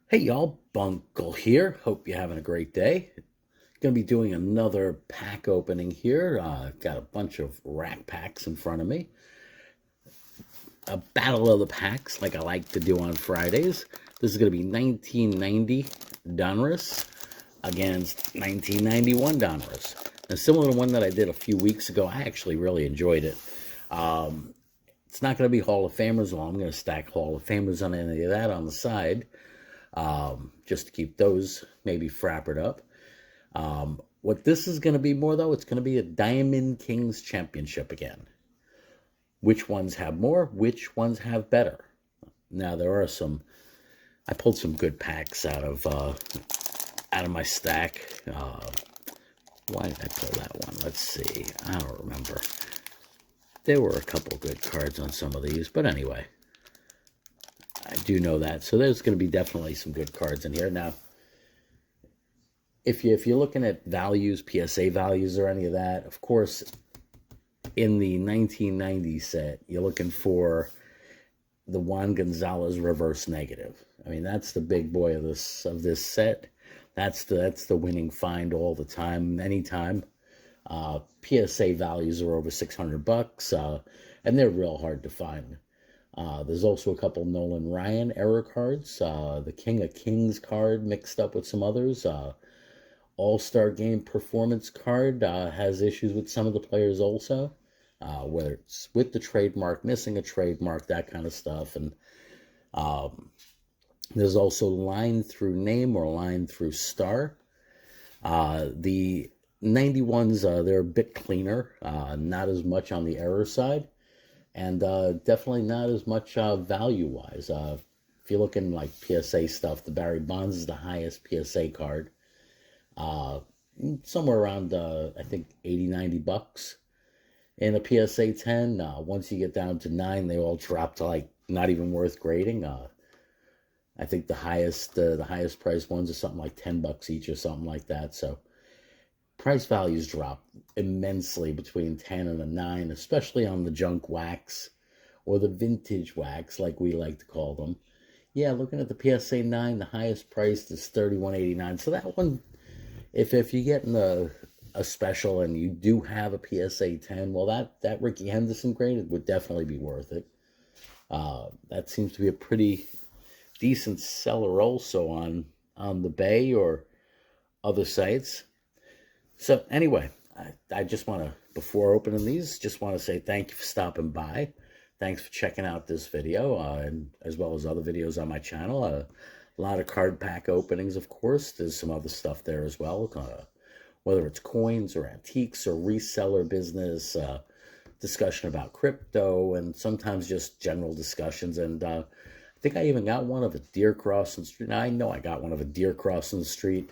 Hey y'all, Bunkle here. Hope you're having a great day. Going to be doing another pack opening here. I've got a bunch of rack packs in front of me. A battle of the packs like I like to do on Fridays. This is going to be 1990 Donruss against 1991 Donruss. And similar to one that I did a few weeks ago, I actually really enjoyed it. It's not going to be Hall of Famers. Well, I'm going to stack Hall of Famers on any of that on the side. Just to keep those maybe frappered up. What this is going to be more, though, it's going to be a Diamond Kings Championship again. Which ones have more? Which ones have better? Now, there are some... I pulled some good packs out of my stack. Why did I pull that one? Let's see. I don't remember. There were a couple good cards on some of these, but anyway. I do know that. So there's going to be definitely some good cards in here. Now, if you're looking at values, PSA values or any of that, of course, in the 1990 set, you're looking for the Juan Gonzalez reverse negative. I mean, that's the big boy of this set. That's the winning find all the time, anytime. PSA values are over $600, and they're real hard to find. There's also a couple Nolan Ryan error cards. The King of Kings card mixed up with some others. All-Star Game Performance card has issues with some of the players also. Whether it's with the trademark, missing a trademark, that kind of stuff. And there's also line through name or line through star. The 91s, they're a bit cleaner. Not as much on the error side. And definitely not as much value-wise. If you're looking like PSA stuff, the Barry Bonds is the highest PSA card. Somewhere around, I think, $80-90. In a PSA 10, once you get down to 9, they all drop to, like, not even worth grading. I think the highest price ones are something like $10 each or something like that. So price values drop immensely between 10 and a 9, especially on the junk wax or the vintage wax, like we like to call them. Yeah, looking at the PSA 9, the highest priced is $31.89. So that one, if you're getting a special and you do have a PSA 10, well, that Ricky Henderson grade would definitely be worth it. That seems to be a pretty decent seller also on the Bay or other sites. So anyway, I just want to, before opening these, just want to say thank you for stopping by. Thanks for checking out this video, and as well as other videos on my channel. A lot of card pack openings, of course. There's some other stuff there as well, whether it's coins or antiques or reseller business, discussion about crypto, and sometimes just general discussions. And I think I even got one of a deer crossing the street. Now, I know I got one of a deer crossing the street.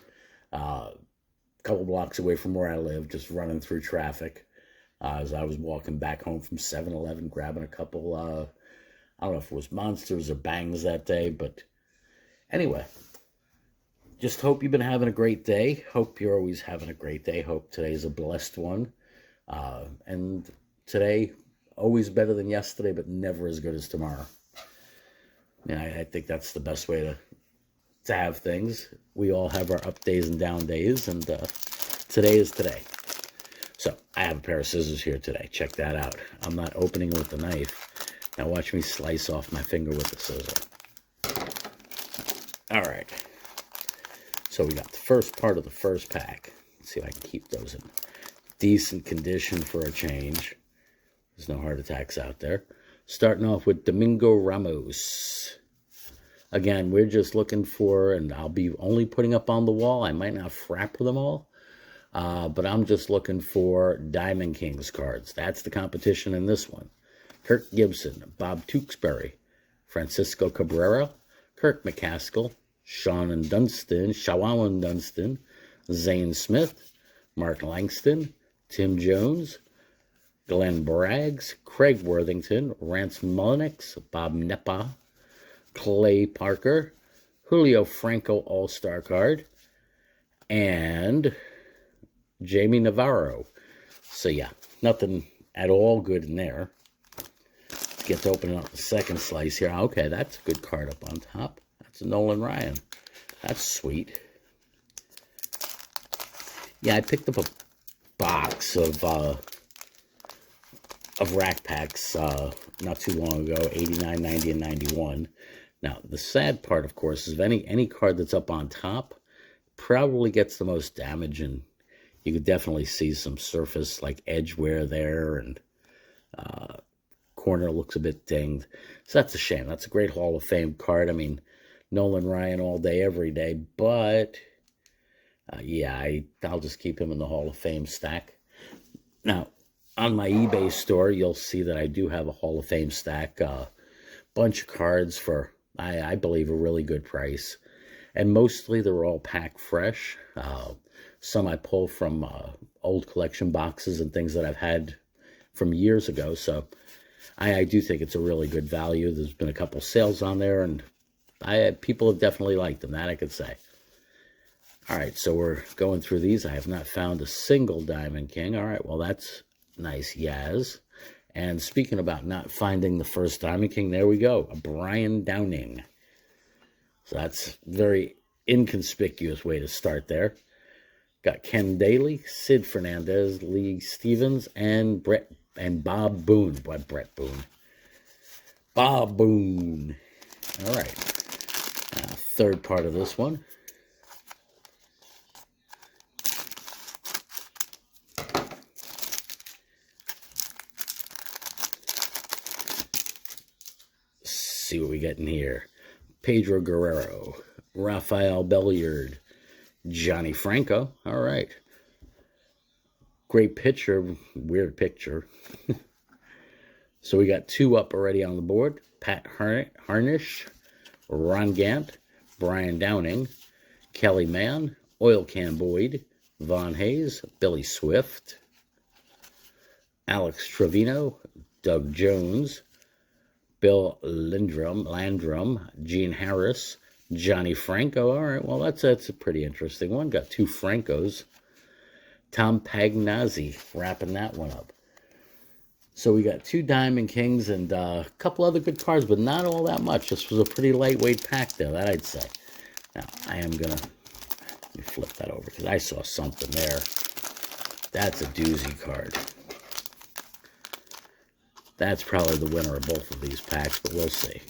Couple blocks away from where I live, just running through traffic as I was walking back home from 7-Eleven, grabbing a couple, I don't know if it was Monsters or Bangs that day, but anyway, just hope you've been having a great day. Hope you're always having a great day. Hope today's a blessed one. And today, always better than yesterday, but never as good as tomorrow. And I think that's the best way to have things. We all have our up days and down days, and today is today. So I have a pair of scissors here today. Check that out. I'm not opening it with a knife. Now watch me slice off my finger with the scissor. All right. So we got the first part of the first pack. Let's see if I can keep those in decent condition for a change. There's no heart attacks out there. Starting off with Domingo Ramos. Again, we're just looking for, and I'll be only putting up on the wall. I might not frapper them all, but I'm just looking for Diamond Kings cards. That's the competition in this one. Kirk Gibson, Bob Tewksbury, Francisco Cabrera, Kirk McCaskill, Shawan Dunston, Zane Smith, Mark Langston, Tim Jones, Glenn Braggs, Craig Worthington, Rance Mulliniks, Bob Nepa, Clay Parker, Julio Franco All-Star card, and Jamie Navarro. So yeah, nothing at all good in there. Let's get to opening up the second slice here. Okay, that's a good card up on top. That's a Nolan Ryan. That's sweet. Yeah, I picked up a box of rack packs not too long ago, 89, 90, and 91. Now, the sad part, of course, is if any card that's up on top probably gets the most damage, and you could definitely see some surface like edge wear there, and corner looks a bit dinged. So that's a shame. That's a great Hall of Fame card. I mean, Nolan Ryan all day, every day, but yeah, I'll just keep him in the Hall of Fame stack. Now, on my eBay store, you'll see that I do have a Hall of Fame stack, bunch of cards for, I believe, a really good price. And mostly they're all packed fresh. Some I pull from old collection boxes and things that I've had from years ago. So I do think it's a really good value. There's been a couple sales on there, and people have definitely liked them, that I could say. All right, so we're going through these. I have not found a single Diamond King. All right, well, that's nice, Yaz. And speaking about not finding the first Diamond King, there we go, a Brian Downing. So that's a very inconspicuous way to start there. Got Ken Daly, Sid Fernandez, Lee Stevens, and Bob Boone. What, Brett Boone? Bob Boone. All right. Third part of this one. See what we get in here. Pedro Guerrero, Rafael Belliard, Johnny Franco. All right. Great picture, weird picture. So we got two up already on the board. Pat Harnish, Ron Gant, Brian Downing, Kelly Mann, Oil Can Boyd, Von Hayes, Billy Swift, Alex Trevino, Doug Jones, Bill Landrum, Gene Harris, Johnny Franco. All right, well, that's a pretty interesting one. Got two Francos. Tom Pagnazzi wrapping that one up. So we got two Diamond Kings and a couple other good cards, but not all that much. This was a pretty lightweight pack there, that I'd say. Now, I am going to, let me flip that over because I saw something there. That's a doozy card. That's probably the winner of both of these packs, but we'll see.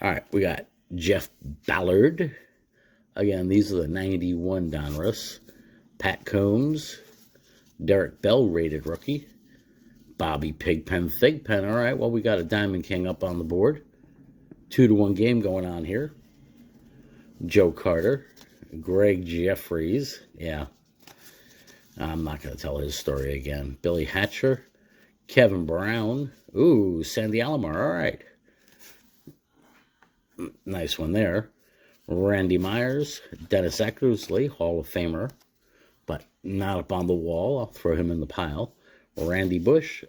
All right, we got Jeff Ballard. Again, these are the 91 Donruss. Pat Combs. Derek Bell, rated rookie. Bobby Pigpen, Thigpen. All right, well, we got a Diamond King up on the board. 2-1 game going on here. Joe Carter. Greg Jeffries. Yeah. I'm not going to tell his story again. Billy Hatcher. Kevin Brown. Ooh, Sandy Alomar. All right. Nice one there. Randy Myers. Dennis Eckersley, Hall of Famer, but not up on the wall. I'll throw him in the pile. Randy Bush.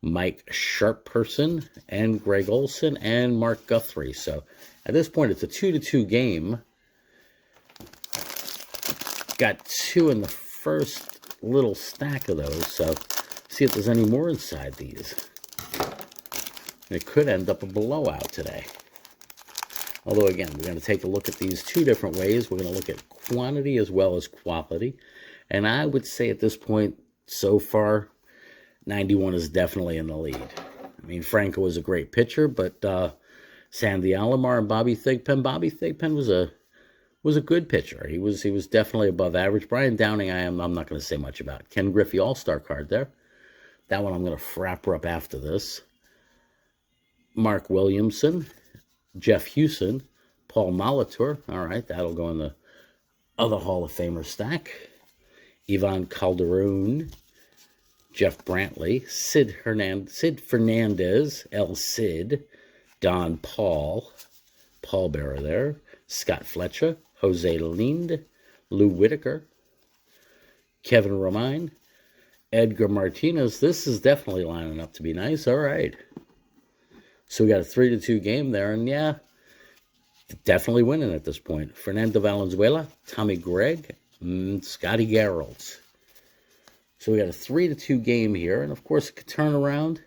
Mike Sharpperson. And Greg Olson. And Mark Guthrie. So at this point, it's a 2-2 game. Got two in the first little stack of those, so see if there's any more inside these. It could end up a blowout today. Although, again, we're going to take a look at these two different ways. We're going to look at quantity as well as quality. And I would say at this point, so far, 91 is definitely in the lead. I mean, Franco was a great pitcher, but Sandy Alomar and Bobby Thigpen was a good pitcher. He was definitely above average. Brian Downing, I'm not going to say much about. Ken Griffey All-Star card there. That one I'm going to frapper up after this. Mark Williamson, Jeff Hewson, Paul Molitor. All right, that'll go in the other Hall of Famer stack. Ivan Calderon, Jeff Brantley, Sid Fernandez, El Cid, Don Paul Bearer there, Scott Fletcher, Jose Lind, Lou Whitaker, Kevin Romine, Edgar Martinez. This is definitely lining up to be nice. All right. So we got a 3-2 game there, and yeah, definitely winning at this point. Fernando Valenzuela, Tommy Gregg, Scotty Gerald. So we got a 3-2 game here, and of course it could turn around.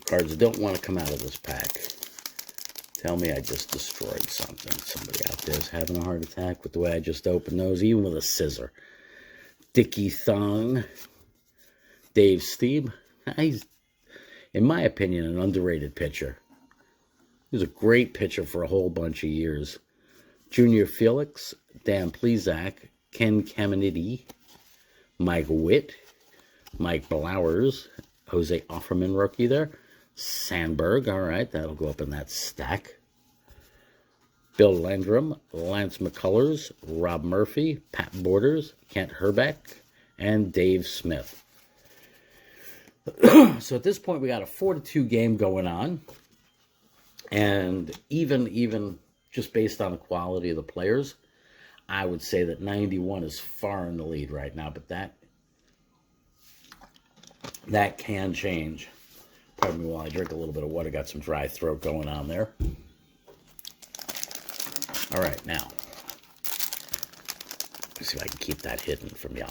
Cards don't want to come out of this pack. Tell me I just destroyed something. Somebody out there is having a heart attack with the way I just opened those, even with a scissor. Dickie Thong. Dave Steeb. He's, in my opinion, an underrated pitcher. He was a great pitcher for a whole bunch of years. Junior Felix. Dan Plesac. Ken Caminiti. Mike Witt. Mike Blowers. Jose Offerman rookie there. Sandberg, all right, that'll go up in that stack. Bill Landrum, Lance McCullers, Rob Murphy, Pat Borders, Kent Herbeck, and Dave Smith. So at this point, we got a 4-2 game going on. And even just based on the quality of the players, I would say that 91 is far in the lead right now, but that can change. Pardon me while I drink a little bit of water. Got some dry throat going on there. All right, now. Let's see if I can keep that hidden from y'all.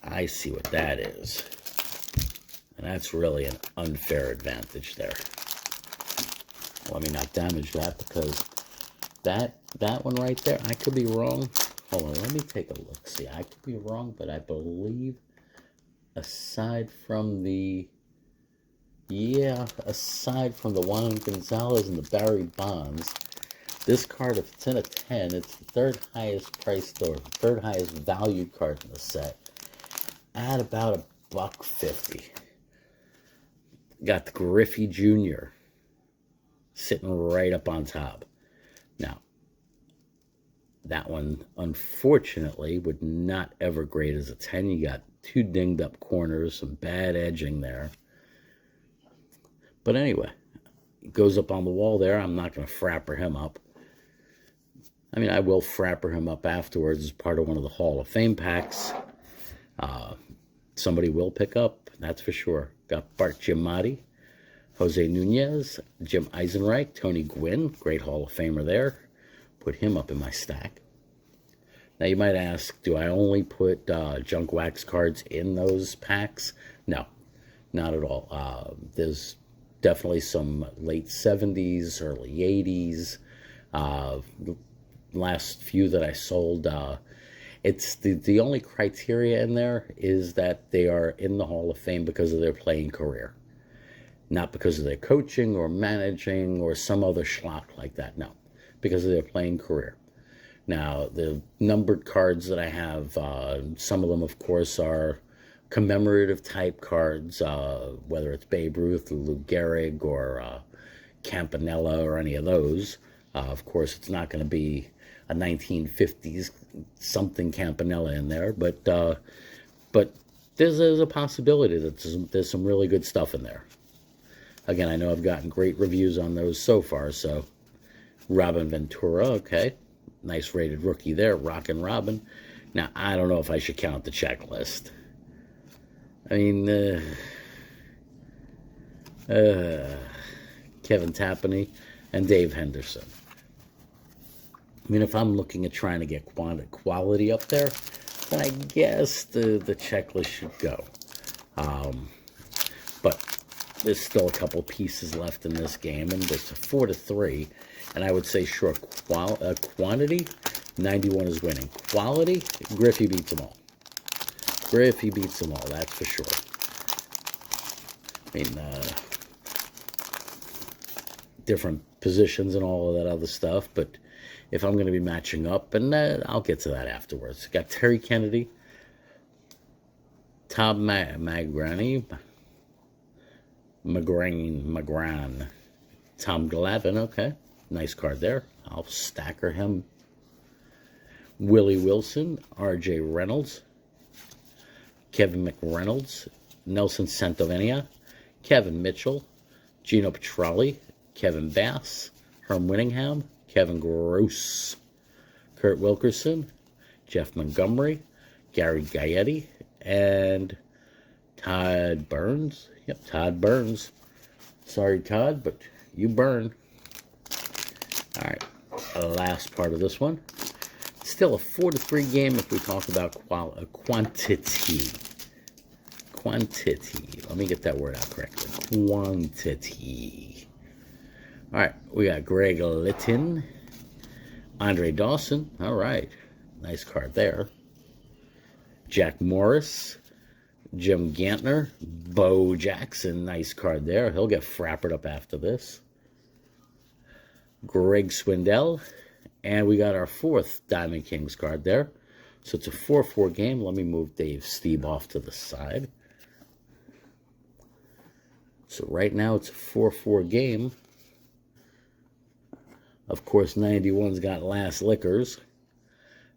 I see what that is. And that's really an unfair advantage there. Let me not damage that because that one right there, I could be wrong. Hold on, let me take a look. See, I could be wrong, but I believe aside from the Juan Gonzalez and the Barry Bonds, this card, if it's in a 10, it's the third highest priced or third highest valued card in the set at about $1.50. Got the Griffey Jr. sitting right up on top. Now, that one, unfortunately, would not ever grade as a 10. You got two dinged up corners, some bad edging there. But anyway, it goes up on the wall there. I'm not going to frapper him up. I mean, I will frapper him up afterwards as part of one of the Hall of Fame packs. Somebody will pick up, that's for sure. Got Bart Giamatti, Jose Nunez, Jim Eisenreich, Tony Gwynn, great Hall of Famer there. Put him up in my stack. Now, you might ask, do I only put junk wax cards in those packs? No, not at all. There's definitely some late 70s, early 80s. Last few that I sold, it's the only criteria in there is that they are in the Hall of Fame because of their playing career. Not because of their coaching or managing or some other schlock like that. No, because of their playing career. Now, the numbered cards that I have, some of them, of course, are commemorative type cards, whether it's Babe Ruth, Lou Gehrig, or Campanella, or any of those. Of course, it's not going to be a 1950s something Campanella in there, but there's a possibility that there's some really good stuff in there. Again, I know I've gotten great reviews on those so far, so Robin Ventura, okay. Nice rated rookie there, Rockin' Robin. Now, I don't know if I should count the checklist. I mean, Kevin Tapani and Dave Henderson. I mean, if I'm looking at trying to get quality up there, then I guess the checklist should go. But there's still a couple pieces left in this game, and it's a 4-3. And I would say, sure, quantity, 91 is winning. Quality, Griffey beats them all. Griffey beats them all, that's for sure. I mean, different positions and all of that other stuff, but if I'm going to be matching up, and I'll get to that afterwards. Got Terry Kennedy, Tom McGran, Tom Glavine, okay. Nice card there. I'll stacker him. Willie Wilson, R.J. Reynolds, Kevin McReynolds, Nelson Santovenia, Kevin Mitchell, Gino Petralli, Kevin Bass, Herm Winningham, Kevin Gross, Kurt Wilkerson, Jeff Montgomery, Gary Gaetti, and Todd Burns. Yep, Todd Burns. Sorry, Todd, but you burn. All right, last part of this one. Still a 4-3 game if we talk about quantity. Quantity. Let me get that word out correctly. Quantity. All right, we got Greg Litton. Andre Dawson. All right, nice card there. Jack Morris. Jim Gantner. Bo Jackson. Nice card there. He'll get frappered up after this. Greg Swindell. And we got our 4th Diamond Kings card there. So it's a 4-4 game. Let me move Dave Steeb off to the side. So right now it's a 4-4 game. Of course, 91's got last liquors.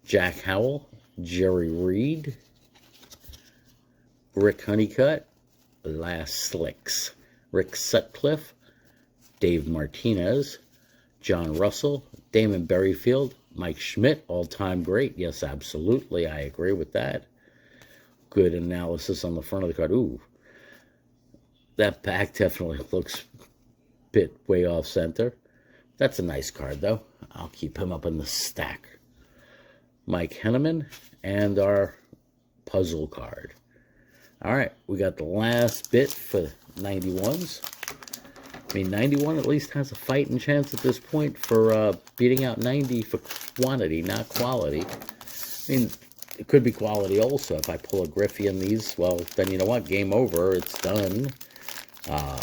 Jack Howell, Jerry Reed, Rick Honeycutt, last slicks. Rick Sutcliffe, Dave Martinez, John Russell, Damon Berryfield, Mike Schmidt, all-time great. Yes, absolutely. I agree with that. Good analysis on the front of the card. Ooh, that back definitely looks a bit way off center. That's a nice card, though. I'll keep him up in the stack. Mike Henneman and our puzzle card. All right, we got the last bit for 91s. I mean, 91 at least has a fighting chance at this point for beating out 90 for quantity, not quality. I mean, it could be quality also. If I pull a Griffey in these, well, then you know what? Game over. It's done. I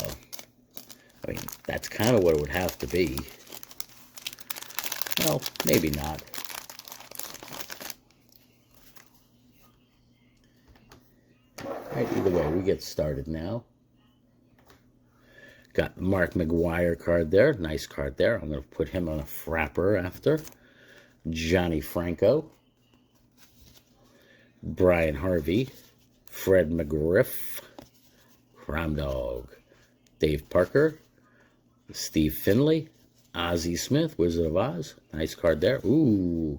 mean, that's kind of what it would have to be. Well, maybe not. All right, either way, we get started now. Got the Mark McGwire card there. Nice card there. I'm going to put him on a frapper after. Johnny Franco. Brian Harvey. Fred McGriff. Crime Dog. Dave Parker. Steve Finley. Ozzie Smith, Wizard of Oz. Nice card there. Ooh.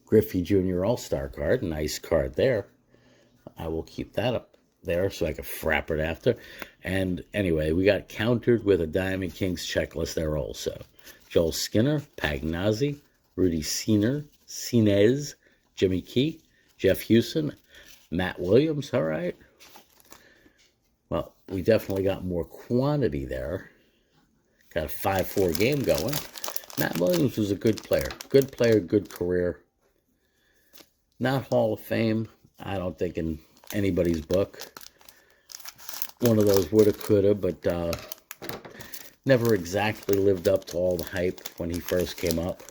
Griffey Jr. All-Star card. Nice card there. I will keep that up there so I can frap it after. And anyway, we got countered with a Diamond Kings checklist there also. Joel Skinner, Pagnazzi, Rudy Sinez, Jimmy Key, Jeff Hewson, Matt Williams. All right. Well, we definitely got more quantity there. Got a 5-4 game going. Matt Williams was a good player. Good player, good career. Not Hall of Fame, I don't think, in anybody's book. One of those woulda, coulda, but never exactly lived up to all the hype when he first came up.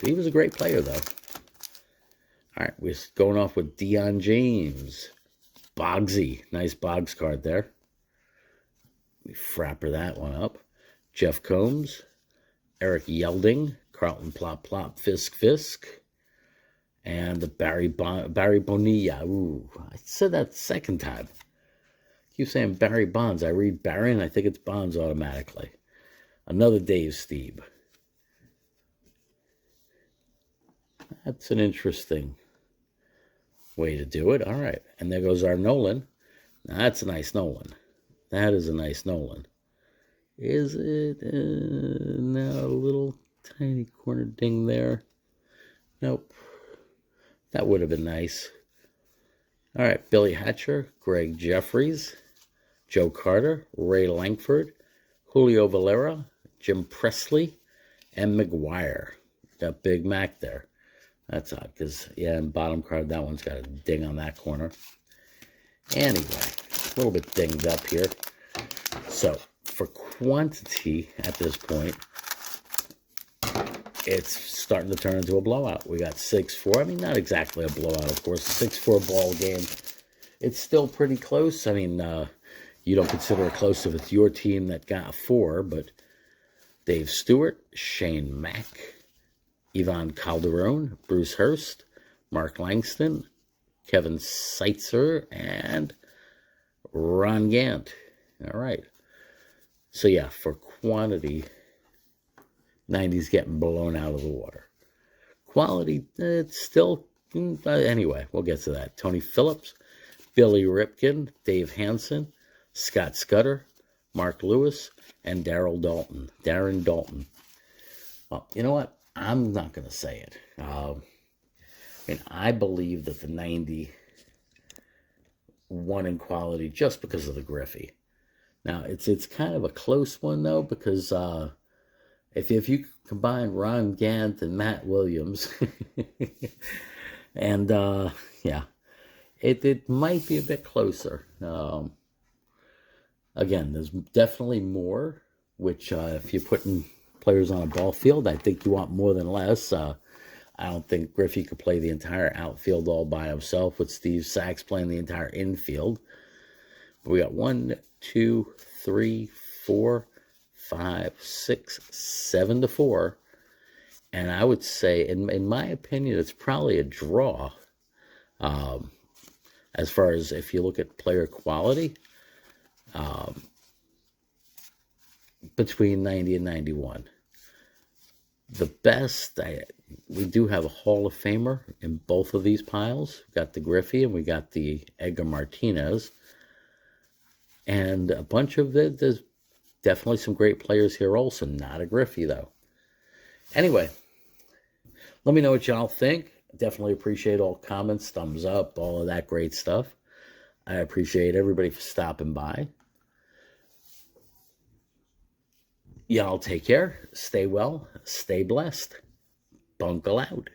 He was a great player, though. All right, we're going off with Deion James. Boggsy. Nice Boggs card there. We frapper that one up. Jeff Combs, Eric Yelding, Carlton Plop Plop, Fisk Fisk, and the Barry Bonilla. Ooh, I said that second time. I keep saying Barry Bonds. I read Barry and I think it's Bonds automatically. Another Dave Steeb. That's an interesting way to do it. All right, and there goes our Nolan. Now, that's a nice Nolan. That is a nice Nolan. Is it? No, a little tiny corner ding there. Nope. That would have been nice. All right, Billy Hatcher, Greg Jeffries, Joe Carter, Ray Langford, Julio Valera, Jim Presley, and McGuire. Got Big Mac there. That's odd because, yeah, in bottom card, that one's got a ding on that corner. Anyway, a little bit dinged up here. So, for quantity at this point, it's starting to turn into a blowout. We got 6-4. I mean, not exactly a blowout, of course. A 6-4 ball game. It's still pretty close. I mean, you don't consider it close if it's your team that got a 4, but Dave Stewart, Shane Mack, Ivan Calderon, Bruce Hurst, Mark Langston, Kevin Seitzer, and Ron Gant. All right. So, yeah, for quantity, 90's getting blown out of the water. Quality, it's still, anyway, we'll get to that. Tony Phillips, Billy Ripken, Dave Hansen, Scott Scudder, Mark Lewis, and Darren Dalton. Well, you know what? I'm not going to say it. I believe that the 90 won in quality just because of the Griffey. Now, it's kind of a close one, though, because if you combine Ron Gant and Matt Williams, and yeah, it might be a bit closer. Again, there's definitely more, which if you're putting players on a ball field, I think you want more than less. I don't think Griffey could play the entire outfield all by himself with Steve Sachs playing the entire infield. But we got 1, 2, 3, 4, 5, 6, 7 to 4. And I would say, in my opinion, it's probably a draw. As far as if you look at player quality, between 90 and 91. The best, we do have a Hall of Famer in both of these piles. We got the Griffey and we got the Edgar Martinez. And a bunch of it, there's definitely some great players here also. Not a Griffey, though. Anyway, let me know what y'all think. Definitely appreciate all comments, thumbs up, all of that great stuff. I appreciate everybody for stopping by. Y'all take care. Stay well. Stay blessed. Bunkle out.